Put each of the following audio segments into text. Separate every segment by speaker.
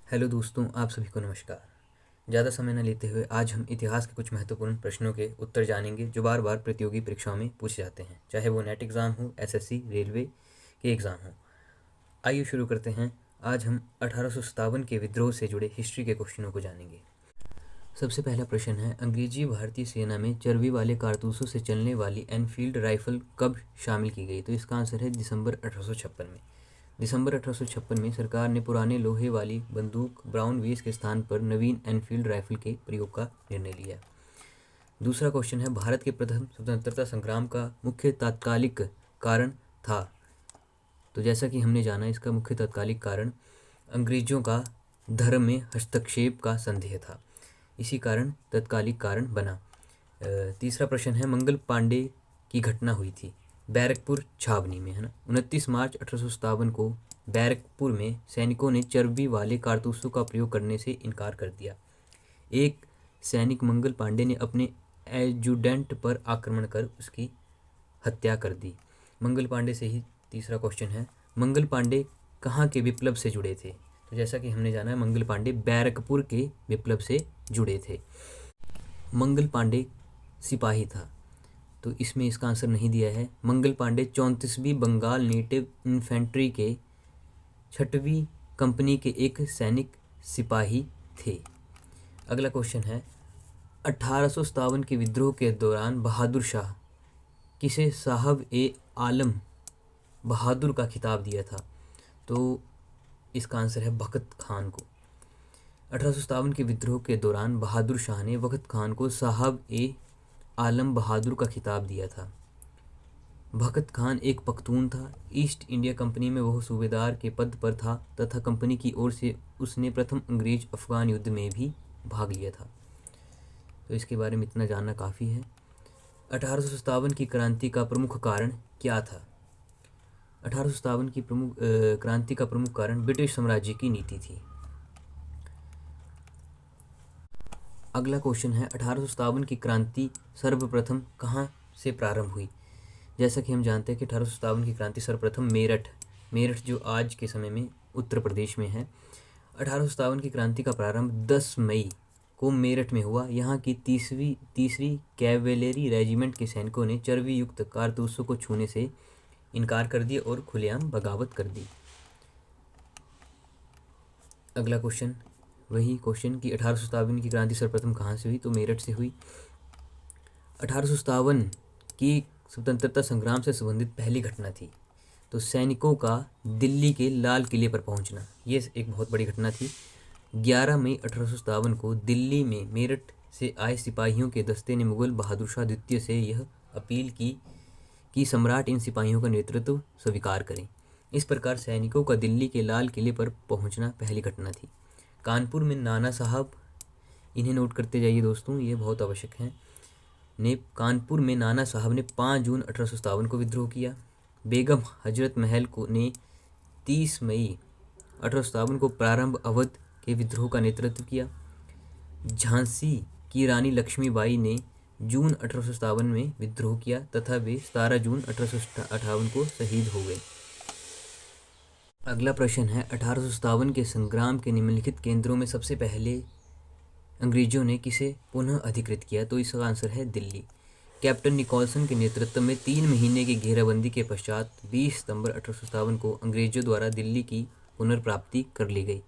Speaker 1: Hello दोस्तों, आप सभी को नमस्कार। ज़्यादा समय न लेते हुए आज हम इतिहास के कुछ महत्वपूर्ण प्रश्नों के उत्तर जानेंगे जो बार बार प्रतियोगी परीक्षाओं में पूछे जाते हैं, चाहे वो नेट एग्ज़ाम हो, एसएससी, रेलवे के एग्ज़ाम हो। आइए शुरू करते हैं। आज हम 1857 के विद्रोह से जुड़े हिस्ट्री के क्वेश्चनों को जानेंगे। सबसे पहला प्रश्न है, अंग्रेजी भारतीय सेना में चर्बी वाले कारतूसों से चलने वाली एनफील्ड राइफल कब शामिल की गई? तो इसका आंसर है दिसंबर 1856 में। दिसंबर 1856 में सरकार ने पुराने लोहे वाली बंदूक ब्राउन वेस के स्थान पर नवीन एनफील्ड राइफल के प्रयोग का निर्णय लिया। दूसरा क्वेश्चन है, भारत के प्रथम स्वतंत्रता संग्राम का मुख्य तात्कालिक कारण था? तो जैसा कि हमने जाना, इसका मुख्य तात्कालिक कारण अंग्रेजों का धर्म में हस्तक्षेप का संदेह था, इसी कारण तत्कालिक कारण बना। तीसरा प्रश्न है, मंगल पांडे की घटना हुई थी बैरकपुर छावनी में, है ना। 29 मार्च 1857 को बैरकपुर में सैनिकों ने चर्बी वाले कारतूसों का प्रयोग करने से इनकार कर दिया। एक सैनिक मंगल पांडे ने अपने एजुडेंट पर आक्रमण कर उसकी हत्या कर दी। मंगल पांडे से ही तीसरा क्वेश्चन है, मंगल पांडे कहाँ के विप्लव से जुड़े थे? तो जैसा कि हमने जाना है, मंगल पांडे बैरकपुर के विप्लव से जुड़े थे। मंगल पांडे सिपाही था, तो इसमें इसका आंसर नहीं दिया है। मंगल पांडे 34वीं बंगाल नेटिव इन्फेंट्री के 6वीं कंपनी के एक सैनिक सिपाही थे। अगला क्वेश्चन है, 1857 के विद्रोह के दौरान बहादुर शाह किसे साहब ए आलम बहादुर का खिताब दिया था? तो इसका आंसर है भगत खान को। 1857 के विद्रोह के दौरान बहादुर शाह ने भगत खान को साहब ए आलम बहादुर का खिताब दिया था। भगत खान एक पख्तून था। ईस्ट इंडिया कंपनी में वह सूबेदार के पद पर था तथा कंपनी की ओर से उसने प्रथम अंग्रेज अफगान युद्ध में भी भाग लिया था। तो इसके बारे में इतना जानना काफ़ी है। 1857 की क्रांति का प्रमुख कारण क्या था? 1857 की क्रांति का प्रमुख कारण ब्रिटिश साम्राज्य की नीति थी। अगला क्वेश्चन है, 1857 की क्रांति सर्वप्रथम कहाँ से प्रारंभ हुई? जैसा कि हम जानते हैं कि 1857 की क्रांति सर्वप्रथम मेरठ जो आज के समय में उत्तर प्रदेश में है। 1857 की क्रांति का प्रारंभ 10 मई को मेरठ में हुआ। यहाँ की तीसरी कैवेलरी रेजिमेंट के सैनिकों ने चर्बी युक्त कारतूसों को छूने से इनकार कर दिया और खुलेआम बगावत कर दी। अगला क्वेश्चन वही क्वेश्चन कि 1857 की क्रांति सर्वप्रथम कहाँ से हुई? तो मेरठ से हुई। 1857 की स्वतंत्रता संग्राम से संबंधित पहली घटना थी तो सैनिकों का दिल्ली के लाल किले पर पहुंचना, ये एक बहुत बड़ी घटना थी। 11 मई 1857 को दिल्ली में मेरठ से आए सिपाहियों के दस्ते ने मुगल बहादुर शाह द्वितीय से यह अपील की कि सम्राट इन सिपाहियों का नेतृत्व स्वीकार करें। इस प्रकार सैनिकों का दिल्ली के लाल किले पर पहुंचना पहली घटना थी। कानपुर में नाना साहब, इन्हें नोट करते जाइए दोस्तों, ये बहुत आवश्यक हैं। कानपुर में नाना साहब ने 5 जून 1857 को विद्रोह किया। बेगम हजरत महल को ने 30 मई 1857 को प्रारंभ अवध के विद्रोह का नेतृत्व किया। झांसी की रानी लक्ष्मीबाई ने जून 1857 में विद्रोह किया तथा वे 17 जून 1858 को शहीद हो गए। अगला प्रश्न है, 1857 के संग्राम के निम्नलिखित केंद्रों में सबसे पहले अंग्रेजों ने किसे पुनः अधिकृत किया? तो इसका आंसर है दिल्ली। कैप्टन निकोलसन के नेतृत्व में 3 महीने की घेराबंदी के पश्चात 20 सितंबर 1857 को अंग्रेजों द्वारा दिल्ली की पुनर्प्राप्ति कर ली गई।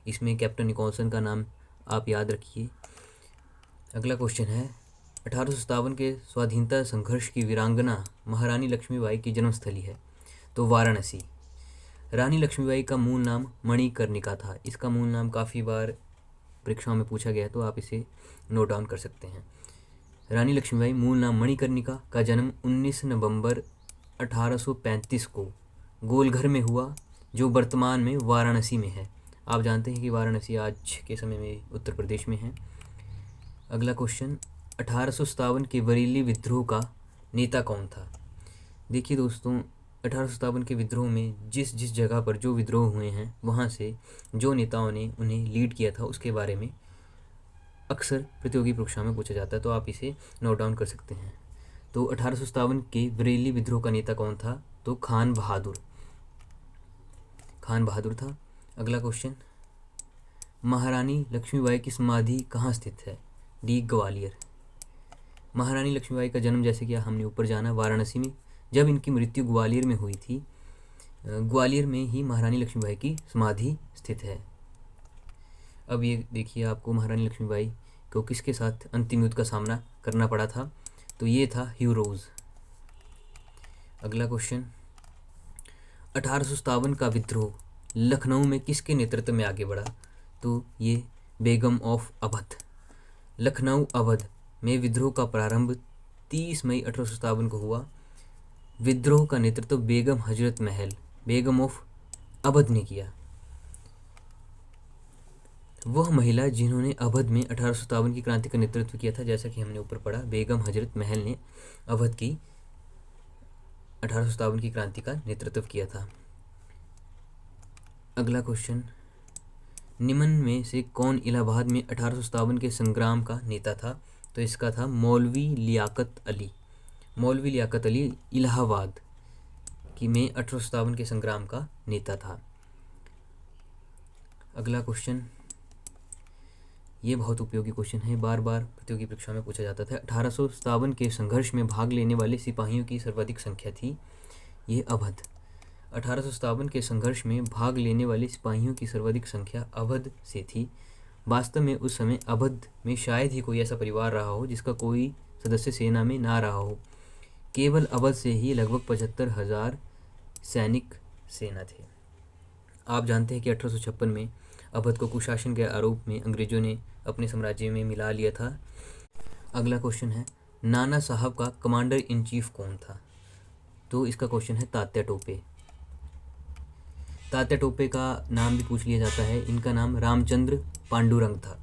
Speaker 1: इसमें कैप्टन निकोलसन का नाम आप याद रखिए। अगला क्वेश्चन है, 1857 के स्वाधीनता संघर्ष की वीरांगना महारानी लक्ष्मीबाई की जन्मस्थली है? तो वाराणसी। रानी लक्ष्मीबाई का मूल नाम मणिकर्णिका था। इसका मूल नाम काफ़ी बार परीक्षाओं में पूछा गया है, तो आप इसे नोट डाउन कर सकते हैं। रानी लक्ष्मीबाई मूल नाम मणिकर्णिका का जन्म 19 नवंबर 1835 को गोलघर में हुआ, जो वर्तमान में वाराणसी में है। आप जानते हैं कि वाराणसी आज के समय में उत्तर प्रदेश में है। अगला क्वेश्चन, 1857 के बरेली विद्रोह का नेता कौन था? देखिए दोस्तों, 1857 के विद्रोह में जिस जिस जगह पर जो विद्रोह हुए हैं वहाँ से जो नेताओं ने उन्हें लीड किया था उसके बारे में अक्सर प्रतियोगी परीक्षा में पूछा जाता है, तो आप इसे नोट डाउन कर सकते हैं। तो 1857 के बरेली विद्रोह का नेता कौन था? तो खान बहादुर था। अगला क्वेश्चन, महारानी लक्ष्मीबाई की समाधि कहाँ स्थित है? डी ग्वालियर। महारानी लक्ष्मीबाई का जन्म, जैसे कि हमने ऊपर जाना, वाराणसी में, जब इनकी मृत्यु ग्वालियर में हुई थी। ग्वालियर में ही महारानी लक्ष्मीबाई की समाधि स्थित है। अब ये देखिए, आपको महारानी लक्ष्मीबाई को किसके साथ अंतिम युद्ध का सामना करना पड़ा था? तो ये था ह्यूरोज। अगला क्वेश्चन, 1857 का विद्रोह लखनऊ में किसके नेतृत्व में आगे बढ़ा? तो ये बेगम ऑफ अवध। लखनऊ अवध में विद्रोह का प्रारंभ 30 मई 1857 को हुआ। विद्रोह का नेतृत्व बेगम हजरत महल, बेगम ऑफ अवध ने किया। वह महिला जिन्होंने अवध में 1857 की क्रांति का नेतृत्व किया था, जैसा कि हमने ऊपर पढ़ा, बेगम हजरत महल ने अवध की 1857 की क्रांति का नेतृत्व किया था। अगला क्वेश्चन, निम्न में से कौन इलाहाबाद में 1857 के संग्राम का नेता था? तो इसका था मौलवी लियाकत अली। मौलवी लियाकत अली इलाहाबाद की में 1857 के संग्राम का नेता था। अगला क्वेश्चन, ये बहुत उपयोगी क्वेश्चन है, बार बार प्रतियोगी परीक्षा में पूछा जाता था। 1857 के संघर्ष में भाग लेने वाले सिपाहियों की सर्वाधिक संख्या थी। ये अवध। 1857 के संघर्ष में भाग लेने वाले सिपाहियों की सर्वाधिक संख्या अवध से थी। वास्तव में उस समय अवध में शायद ही कोई ऐसा परिवार रहा हो जिसका कोई सदस्य सेना में ना रहा हो। केवल अवध से ही लगभग 75,000 सैनिक सेना थे। आप जानते हैं कि 1856 में अवध को कुशासन के आरोप में अंग्रेजों ने अपने साम्राज्य में मिला लिया था। अगला क्वेश्चन है, नाना साहब का कमांडर इन चीफ कौन था? तो इसका क्वेश्चन है तात्या टोपे। तात्या टोपे का नाम भी पूछ लिया जाता है। इनका नाम रामचंद्र पांडुरंग था।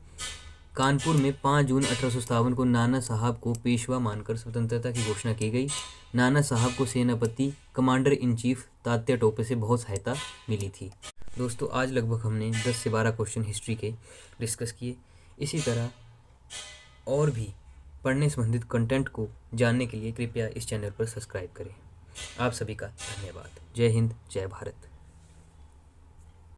Speaker 1: कानपुर में 5 जून 1857 को नाना साहब को पेशवा मानकर स्वतंत्रता की घोषणा की गई। नाना साहब को सेनापति commander in chief Tatya Tope से बहुत सहायता मिली थी। दोस्तों, आज लगभग हमने 10 से 12 क्वेश्चन हिस्ट्री के डिस्कस किए। इसी तरह और भी पढ़ने संबंधित कंटेंट को जानने के लिए कृपया इस चैनल पर सब्सक्राइब करें। आप सभी का धन्यवाद। जय हिंद, जय भारत।